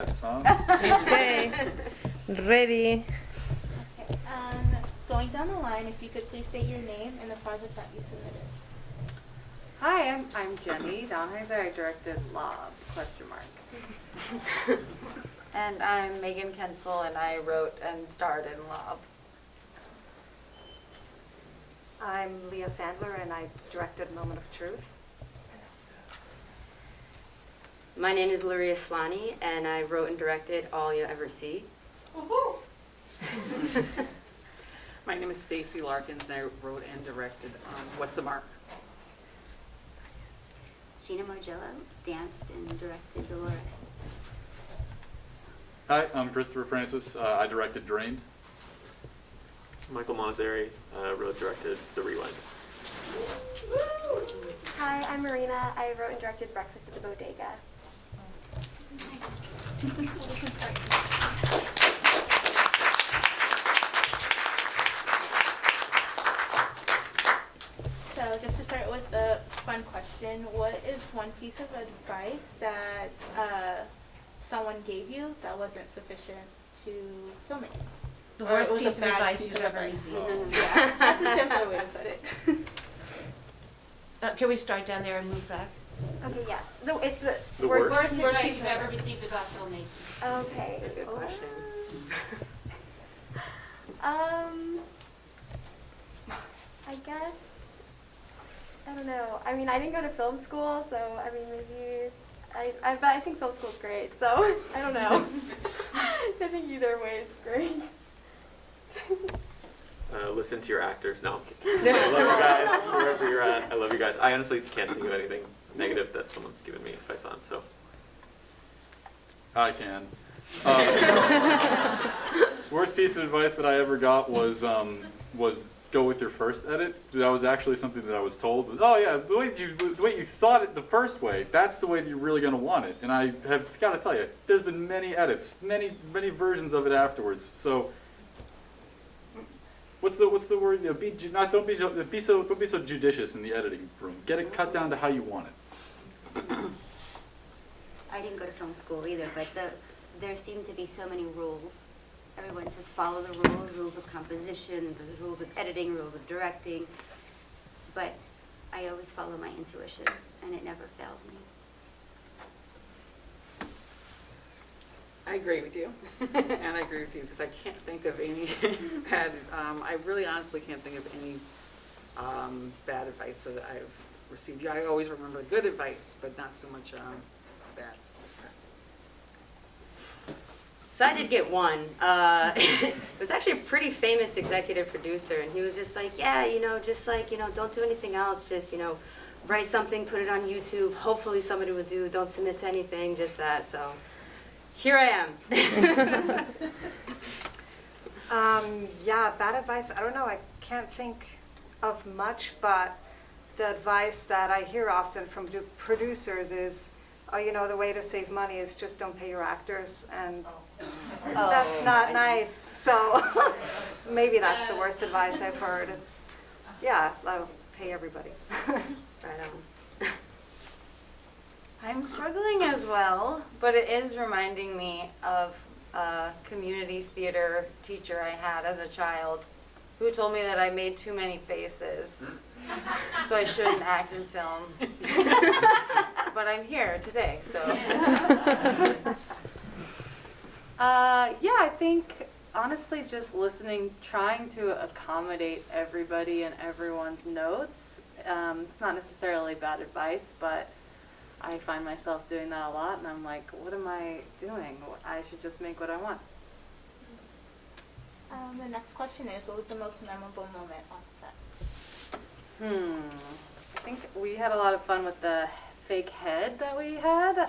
Okay, ready. Okay, going down the line, if you could please state your name and the project that you submitted. Hi, I'm Jenny Donheiser. I directed Lob, ? And I'm Megan Kensel, and I wrote and starred in Lob. I'm Leah Fandler, and I directed Moment of Truth. My name is Luria Slani, and I wrote and directed All You Ever See. My name is Stacy Larkins, and I wrote and directed What's the Mark? Gina Margello danced and directed Dolores. Hi, I'm Christopher Francis. I directed Drained. Michael Montazeri wrote and directed The Rewind. Hi, I'm Marina. I wrote and directed Breakfast at the Bodega. So just to start with a fun question, what is one piece of advice that someone gave you that wasn't sufficient to film it? The Or worst it was a piece of bad advice piece you've of ever advice. received. Yeah, that's a simpler way to put it. Can we start down there and move back? Okay, yes. It's The worst. worst. advice you've ever received about filmmaking. Okay. Good question. I guess, I don't know. I mean, I didn't go to film school, so I mean, maybe, but I think film school's great, so I don't know. I think either way is great. Listen to your actors. No, I'm kidding. I love you guys, wherever you're at. I love you guys. I honestly can't think of anything negative that someone's given me advice on, so. I can. Worst piece of advice that I ever got was go with your first edit. That was actually something that I was told was, oh yeah, the way you thought it the first way, that's the way that you're really going to want it. And I have got to tell you, there's been many edits, many versions of it afterwards. So what's the word? You know, don't be so judicious in the editing room. Get it cut down to how you want it. I didn't go to film school either, but there seem to be so many rules. Everyone says follow the rules of composition, there's rules of editing, rules of directing, but I always follow my intuition, and it never fails me. I agree with you, and I agree with you because I can't think of any bad. I really honestly can't think of any bad advice that I've received. I always remember good advice, but not so much bad. So I did get one. It was actually a pretty famous executive producer, and he was just like, yeah, don't do anything else. Just, write something, put it on YouTube. Hopefully somebody will do. Don't submit to anything, just that. So here I am. Yeah, bad advice. I don't know. I can't think of much, but the advice that I hear often from producers is, the way to save money is just don't pay your actors, and that's not nice. So maybe that's the worst advice I've heard. It's, I'll pay everybody. Right on. I'm struggling as well, but it is reminding me of a community theater teacher I had as a child who told me that I made too many faces, so I shouldn't act in film. But I'm here today, so. Yeah, I think honestly just listening, trying to accommodate everybody and everyone's notes. It's not necessarily bad advice, but I find myself doing that a lot, and I'm like, what am I doing? I should just make what I want. The next question is, what was the most memorable moment on set? I think we had a lot of fun with the fake head that we had.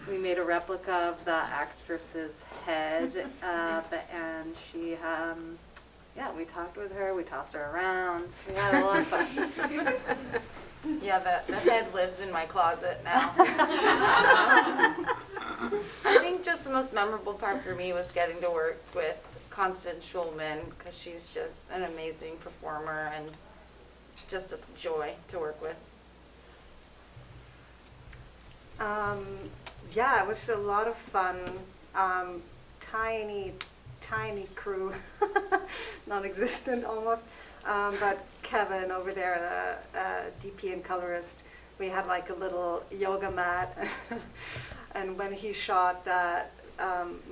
We made a replica of the actress's head, and she, we talked with her, we tossed her around. We had a lot of fun. Yeah, the head lives in my closet now. I think just the most memorable part for me was getting to work with Constance Schulman, because she's just an amazing performer and just a joy to work with. yeah, it was a lot of fun. Tiny, tiny crew, non-existent almost. But Kevin over there, the DP and colorist, we had like a little yoga mat. And when he shot that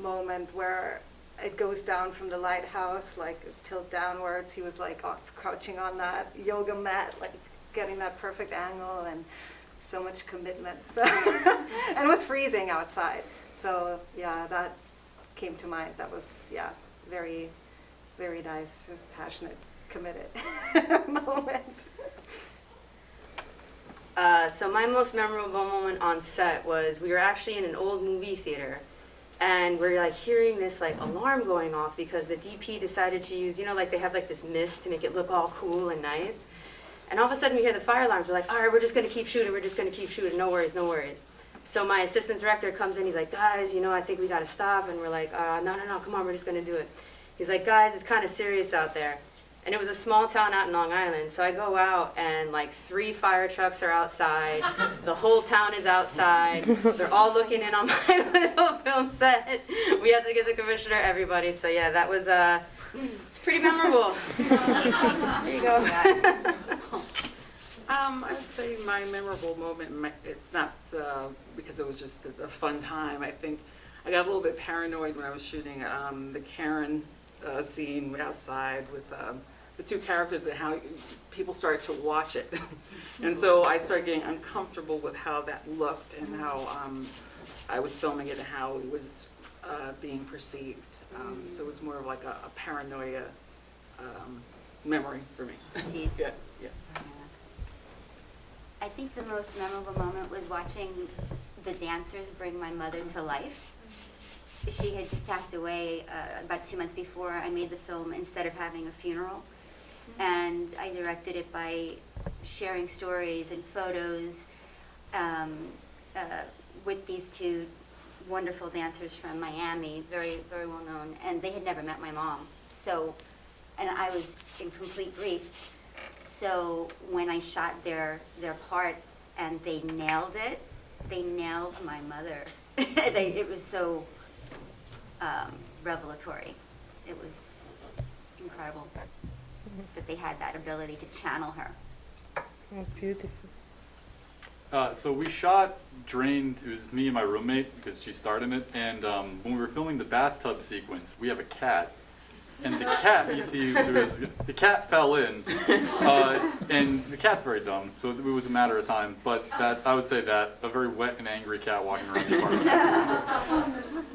moment where it goes down from the lighthouse, like tilt downwards, he was like crouching on that yoga mat, like getting that perfect angle, and so much commitment. So and it was freezing outside. So yeah, that came to mind. That was, yeah, very, very nice, passionate, committed moment. So my most memorable moment on set was we were actually in an old movie theater, and we're like hearing this like alarm going off because the DP decided to use, you know, like they have like this mist to make it look all cool and nice. And all of a sudden we hear the fire alarms. We're like, all right, we're just gonna keep shooting. We're just gonna keep shooting. No worries, no worries. So my assistant director comes in. He's like, guys, you know, I think we gotta stop. And we're like, no, come on, we're just gonna do it. He's like, guys, it's kind of serious out there. And it was a small town out in Long Island. So I go out and like 3 fire trucks are outside. The whole town is outside. They're all looking in on my little film set. We had to get the commissioner, everybody. So yeah, that was, it's pretty memorable. There you go. I would say my memorable moment, it's not because it was just a fun time. I think I got a little bit paranoid when I was shooting the Karen scene outside with the 2 characters and how people started to watch it. And so I started getting uncomfortable with how that looked and how I was filming it and how it was being perceived. So it was more of like a paranoia memory for me. Jeez. Yeah, yeah. I think the most memorable moment was watching the dancers bring my mother to life. She had just passed away about 2 months before I made the film instead of having a funeral. And I directed it by sharing stories and photos with these 2 wonderful dancers from Miami, very, very well known, and they had never met my mom. So, and I was in complete grief. So when I shot their parts and they nailed it, they nailed my mother. It was so revelatory. It was incredible that they had that ability to channel her. Oh, beautiful. So we shot Drained, it was me and my roommate because she starred in it, and when we were filming the bathtub sequence, we have a cat. And the cat, you see, the cat fell in, and the cat's very dumb, so it was a matter of time. But that, I would say that, a very wet and angry cat walking around the apartment.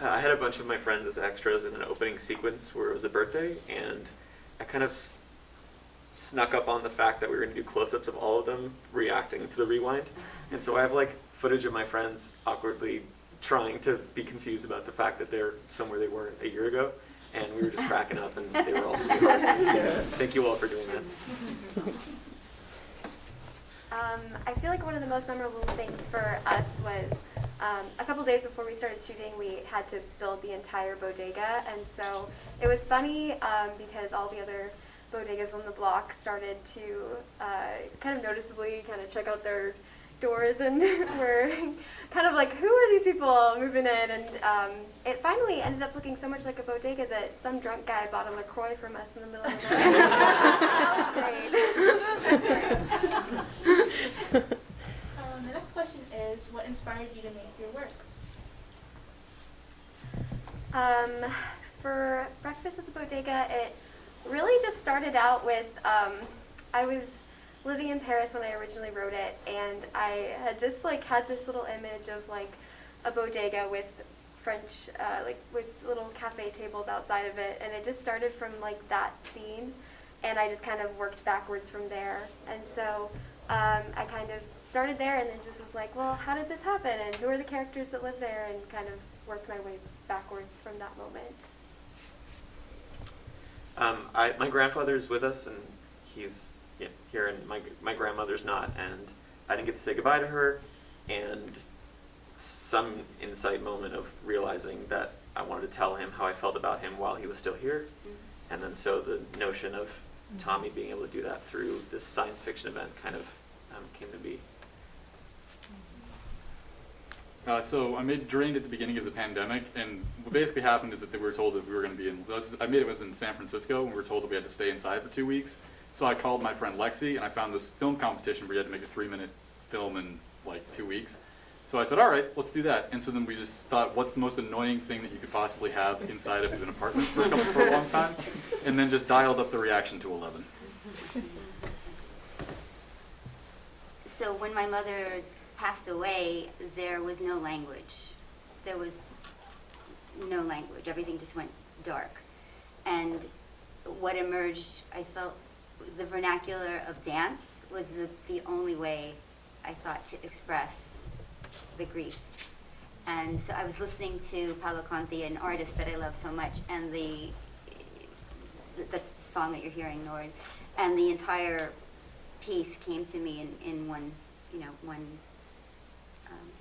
I had a bunch of my friends as extras in an opening sequence where it was a birthday, and I kind of snuck up on the fact that we were going to do close-ups of all of them reacting to the rewind. And so I have like footage of my friends awkwardly trying to be confused about the fact that they're somewhere they weren't a year ago, and we were just cracking up, and they were all sweethearts. Thank you all for doing that. I feel like one of the most memorable things for us was a couple days before we started shooting, we had to build the entire bodega, and so it was funny because all the other bodegas on the block started to kind of noticeably kind of check out their doors and were kind of like, who are these people moving in? And it finally ended up looking so much like a bodega that some drunk guy bought a LaCroix from us in the middle of the night. That was great. The next question is, what inspired you to make your work? For Breakfast at the Bodega, it really just started out with, I was living in Paris when I originally wrote it, and I had just like had this little image of like a bodega with French, like with little cafe tables outside of it, and it just started from like that scene, and I just kind of worked backwards from there. And so I kind of started there and then just was like, well, how did this happen, and who are the characters that live there, and kind of worked my way backwards from that moment. My grandfather's with us, and he's here, and my grandmother's not, and I didn't get to say goodbye to her, and some insight moment of realizing that I wanted to tell him how I felt about him while he was still here, and then so the notion of Tommy being able to do that through this science fiction event kind of came to be. So I made Drained at the beginning of the pandemic, and what basically happened is that we were told that we were going to be in. I made it was in San Francisco, and we were told that we had to stay inside for 2 weeks. So I called my friend Lexi, and I found this film competition where you had to make a 3-minute film in like 2 weeks. So I said, all right, let's do that. And so then we just thought, what's the most annoying thing that you could possibly have inside of an apartment for a long time? And then just dialed up the reaction to 11. So when my mother passed away, there was no language. There was no language. Everything just went dark. And what emerged, I felt the vernacular of dance was the only way I thought to express the grief. And so I was listening to Paolo Conti, an artist that I love so much, and that's the song that you're hearing, Nord, and the entire piece came to me in one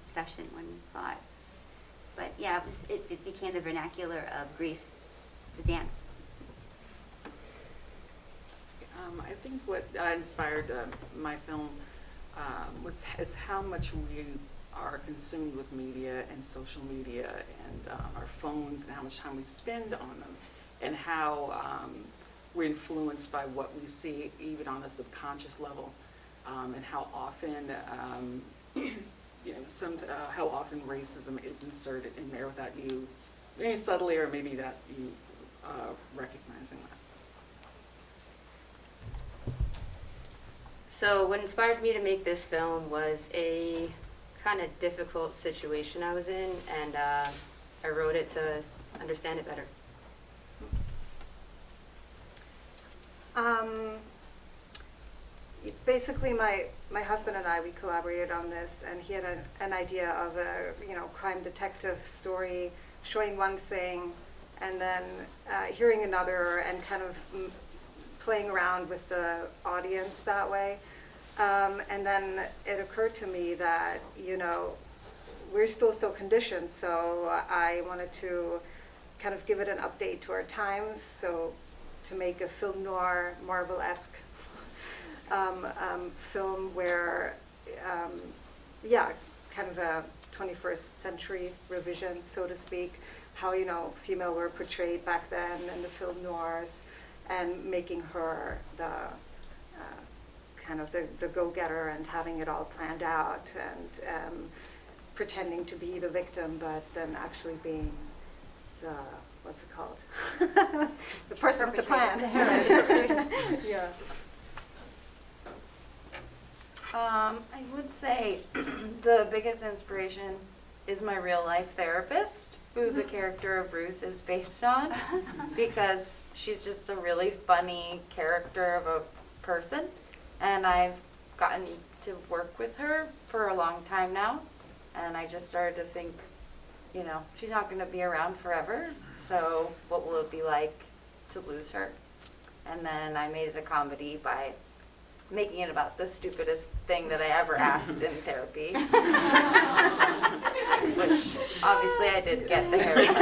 session, one thought. But yeah, it became the vernacular of grief, the dance. I think what inspired my film is how much we are consumed with media and social media and our phones, and how much time we spend on them, and how we're influenced by what we see even on a subconscious level, and how often how often racism is inserted in there without you, maybe subtly or maybe that you recognizing that. So what inspired me to make this film was a kind of difficult situation I was in, and I wrote it to understand it better. Basically, my husband and I, we collaborated on this, and he had an idea of a crime detective story, showing one thing, and then hearing another, and kind of playing around with the audience that way. And then it occurred to me that, we're still so conditioned, so I wanted to kind of give it an update to our times, so to make a film noir, Marvel-esque film where, kind of a 21st century revision, so to speak, how, female were portrayed back then in the film noirs, and making her the kind of the go-getter and having it all planned out, and pretending to be the victim, but then actually being the, what's it called? The person with the plan. Yeah. I would say the biggest inspiration is my real life therapist, who the character of Ruth is based on, because she's just a really funny character of a person, and I've gotten to work with her for a long time now, and I just started to think, she's not going to be around forever, so what will it be like to lose her? And then I made it a comedy by making it about the stupidest thing that I ever asked in therapy. Which, obviously, I did get the haircut.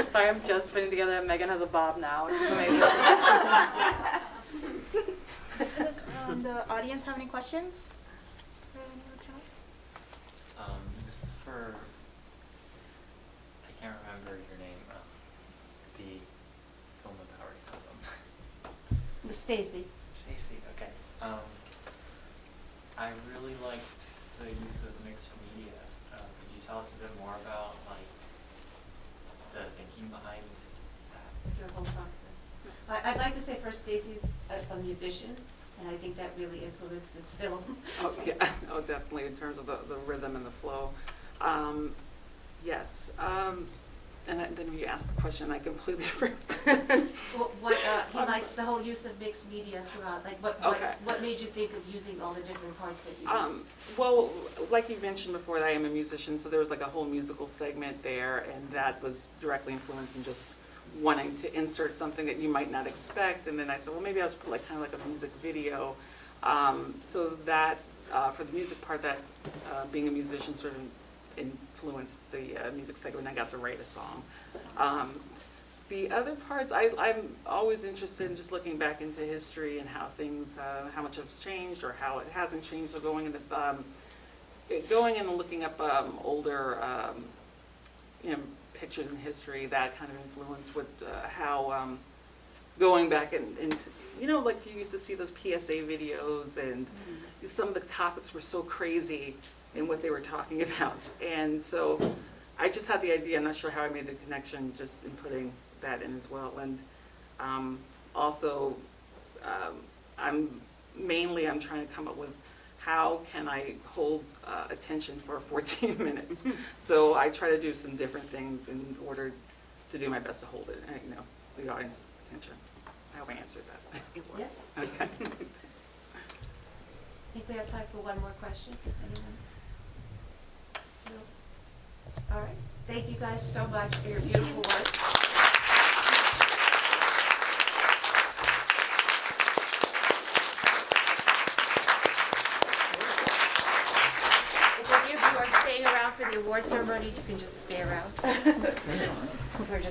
Sorry, I'm just putting together, Megan has a bob now, which is amazing. Does the audience have any questions? This is for, I can't remember your name, the film about racism. Stacy. Stacy, okay. I really liked the use of mixed media. Could you tell us a bit more about the thinking behind that? Your whole process. I'd like to say first, Stacy's a musician, and I think that really influenced this film. Oh, yeah. Oh, definitely, in terms of the rhythm and the flow. Yes. And then when you asked the question, I completely forgot. Well, he likes the whole use of mixed media throughout. Like, what made you think of using all the different parts that you used? Well, like you mentioned before, I am a musician, so there was like a whole musical segment there, and that was directly influenced in just wanting to insert something that you might not expect. And then I said, well, maybe I'll just put kind of like a music video. So that, for the music part, that being a musician sort of influenced the music segment. I got to write a song. The other parts, I'm always interested in just looking back into history and how things, how much has changed or how it hasn't changed. So going and looking up older, pictures in history, that kind of influenced what, how, going back and like you used to see those PSA videos, and some of the topics were so crazy in what they were talking about. And so I just had the idea, I'm not sure how I made the connection, just in putting that in as well. And also, I'm trying to come up with how can I hold attention for 14 minutes. So I try to do some different things in order to do my best to hold it, the audience's attention. I hope I answered that. Yes. Okay. I think we have time for one more question. Anyone? No? All right. Thank you guys so much for your beautiful work. If any of you are staying around for the award ceremony, you can just stay around. We're just